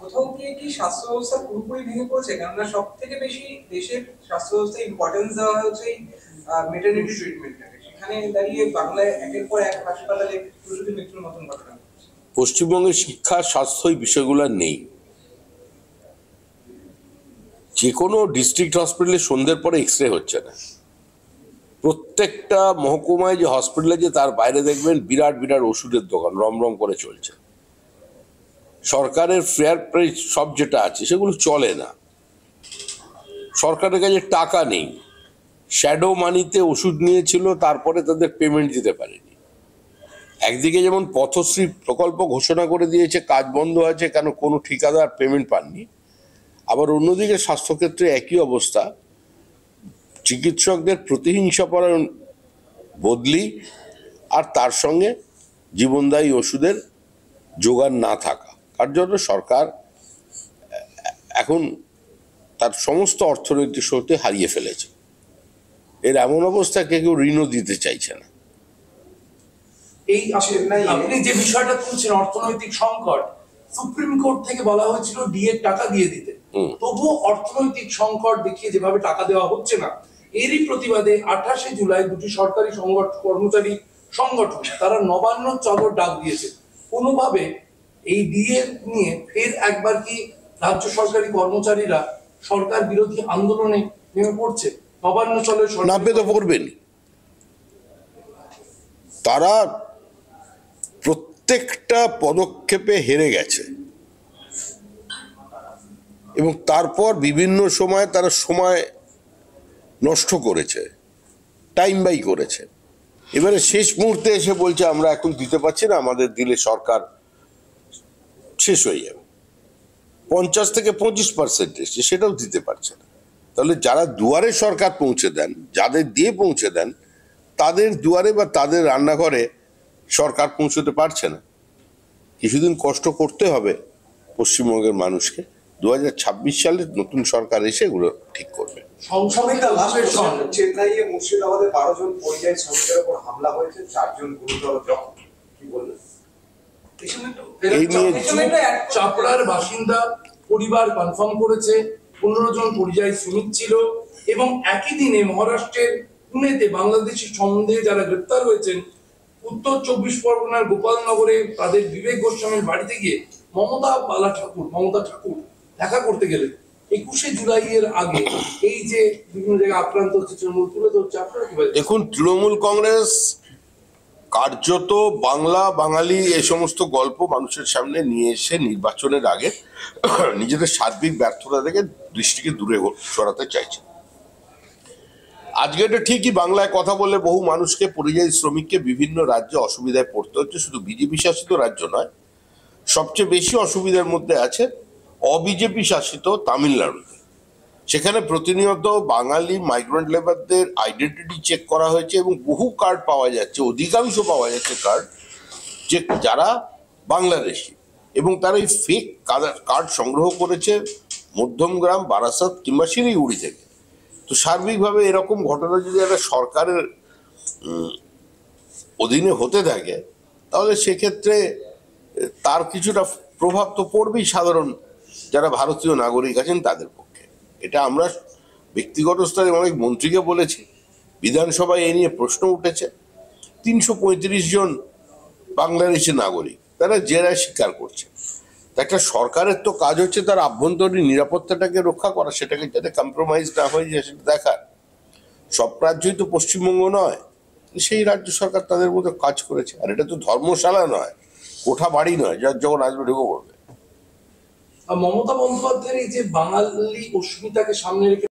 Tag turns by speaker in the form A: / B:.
A: কোথাও গিয়ে কি স্বাস্থ্য ব্যবস্থা পুরোপুরি ভেঙে পড়েছে? কেননা সব থেকে বেশি দেশের স্বাস্থ্য ব্যবস্থায় ইম্পর্টেন্স দেওয়া হচ্ছে এই মেটারনিটি ট্রিটমেন্টটাকে। সেখানে দাঁড়িয়ে বাংলায় একের পর এক হাসপাতালে প্রসূতি মৃত্যুর মতন ঘটনা।
B: পশ্চিমবঙ্গের শিক্ষা স্বাস্থ্য এই বিষয়গুলো নেই। যে কোনো ডিস্ট্রিক্ট হসপিটালে সন্ধ্যের পরে এক্স-রে হচ্ছে না। প্রত্যেকটা মহকুমায় যে হসপিটালে যে তার বাইরে দেখবেন বিরাট বিরাট ওষুধের দোকান রমরম করে চলছে। সরকারের ফেয়ার প্রাইস সব যেটা আছে সেগুলো চলে না। সরকারের কাছে টাকা নেই। শ্যাডো মানিতে ওষুধ নিয়েছিল, তারপরে তাদের পেমেন্ট দিতে পারেনি। একদিকে যেমন পথশ্রী প্রকল্প ঘোষণা করে দিয়েছে, কাজ বন্ধ আছে কেন কোনো ঠিকাদার পেমেন্ট পাননি। আবার অন্যদিকে স্বাস্থ্যক্ষেত্রে একই অবস্থা, চিকিৎসকদের প্রতিহিংসাপরায়ণ বদলি আর তার সঙ্গে জীবনদায়ী ওষুধের জোগান না থাকা, তার জন্য সরকার এখন তার সমস্ত অর্থনৈতিক শক্তি হারিয়ে ফেলেছে। এর এমন অবস্থাকে কেউ ঋণও দিতে চাইছে না।
C: এই আপনি যে বিষয়টা তুলছেন অর্থনৈতিক সংকট, সুপ্রিম কোর্ট থেকে বলা হয়েছিল ডিএ টাকা দিয়ে দিতে, তবুও অর্থনৈতিক সংকট দেখিয়ে যেভাবে টাকা দেওয়া হচ্ছে না, এরই প্রতিবাদে 28 জুলাই দুটি সরকারি কর্মচারী সংগঠন তারা নবান্ন চলো ডাক দিয়েছে। কোনোভাবে এই ডিএ নিয়ে ফের একবার কি রাজ্য সরকারি কর্মচারীরা সরকার বিরোধী আন্দোলনে নেমে পড়ছে? নবান্ন চলো
B: নামবে তো পড়বেন। তারা প্রত্যেকটা পদক্ষেপে হেরে গেছে এবং তারপর বিভিন্ন সময় তারা সময় নষ্ট করেছে, টাইম বাই করেছে। এবারে শেষ মুহূর্তে এসে বলছে আমরা এখন দিতে পারছি না, আমাদের দিলে সরকার শেষ হয়ে যাবে। 50 থেকে 25% এসছে, সেটাও দিতে পারছে না। তাহলে যারা দুয়ারে সরকার পৌঁছে দেন, যাদের দিয়ে পৌঁছে দেন, তাদের দুয়ারে বা তাদের রান্নাঘরে সরকার পৌঁছতে পারছে না। কিছুদিন কষ্ট করতে হবে পশ্চিমবঙ্গের মানুষকে। 2026 সালে নতুন সরকার এসে এগুলো ঠিক করবে।
D: চেন্নাইয়ে মুর্শিদাবাদে 12 জন পরিযায়ী শ্রমিকের উপর হামলা হয়েছে, 4 জন গুরুতর জখম। কি বললেন?
B: এই নিয়ে
C: চাপড়ার বাসিন্দা পরিবার কনফার্ম করেছে 15 জন পরিযায়ী শ্রমিক ছিল এবং একই দিনে মহারাষ্ট্রের পুনেতে বাংলাদেশি সন্দেহে যারা গ্রেপ্তার হয়েছেন, উত্তর 24 পরগনার গোপালনগরে তাদের বিবেক গোস্বামীর বাড়িতে গিয়ে মমতা ঠাকুর দেখা করতে গেলেন। 21 জুলাই এর আগে এই যে বিভিন্ন জায়গায় আক্রান্ত হচ্ছে তৃণমূল তুলে ধরছে, আপনারা কি বলেন?
B: দেখুন, তৃণমূল কংগ্রেস কার্যত বাংলা বাঙালি এই সমস্ত গল্প মানুষের সামনে নিয়ে এসে নির্বাচনের আগে নিজেদের সার্বিক ব্যর্থতা থেকে দৃষ্টিকে দূরে সরাতে চাইছে। আজকে এটা ঠিকই, বাংলায় কথা বলে বহু মানুষকে, পরিযায়ী শ্রমিককে বিভিন্ন রাজ্যে অসুবিধায় পড়তে হচ্ছে। শুধু বিজেপি শাসিত রাজ্য নয়, সবচেয়ে বেশি অসুবিধার মধ্যে আছে অবিজেপি শাসিত তামিলনাড়ুতে। সেখানে প্রতিনিয়ত বাঙালি মাইগ্রেন্ট লেবারদের আইডেন্টিটি চেক করা হয়েছে এবং বহু কার্ড পাওয়া যাচ্ছে, অধিকাংশ পাওয়া যাচ্ছে কার্ড যে যারা বাংলাদেশি, এবং তারা এই ফেক কার্ড সংগ্রহ করেছে মধ্যমগ্রাম, বারাসাত কিংবা শিলিগুড়ি থেকে। তো সার্বিকভাবে এরকম ঘটনা যদি একটা সরকারের অধীনে হতে থাকে, তাহলে সেক্ষেত্রে তার কিছুটা প্রভাব তো পড়বেই সাধারণ যারা ভারতীয় নাগরিক আছেন তাদের পক্ষে। এটা আমরা ব্যক্তিগত স্তরে অনেক মন্ত্রীকে বলেছি, বিধানসভায় এ নিয়ে প্রশ্ন উঠেছে। 335 জন বাংলাদেশি নাগরিক তারা জেরায় স্বীকার করছে। একটা সরকারের তো কাজ হচ্ছে তার আভ্যন্তরীণ নিরাপত্তাটাকে রক্ষা করা, সেটাকে যাতে কম্প্রোমাইজ না হয়ে যায় সেটা দেখার। সব রাজ্যই তো পশ্চিমবঙ্গ নয়, সেই রাজ্য সরকার তাদের মধ্যে কাজ করেছে। আর এটা তো ধর্মশালা নয়, কোঠা বাড়ি নয়, যার যখন আসবে ঢুকে পড়বে।
C: মমতা বন্দ্যোপাধ্যায়ের এই যে বাঙালি অস্মিতাকে সামনে রেখে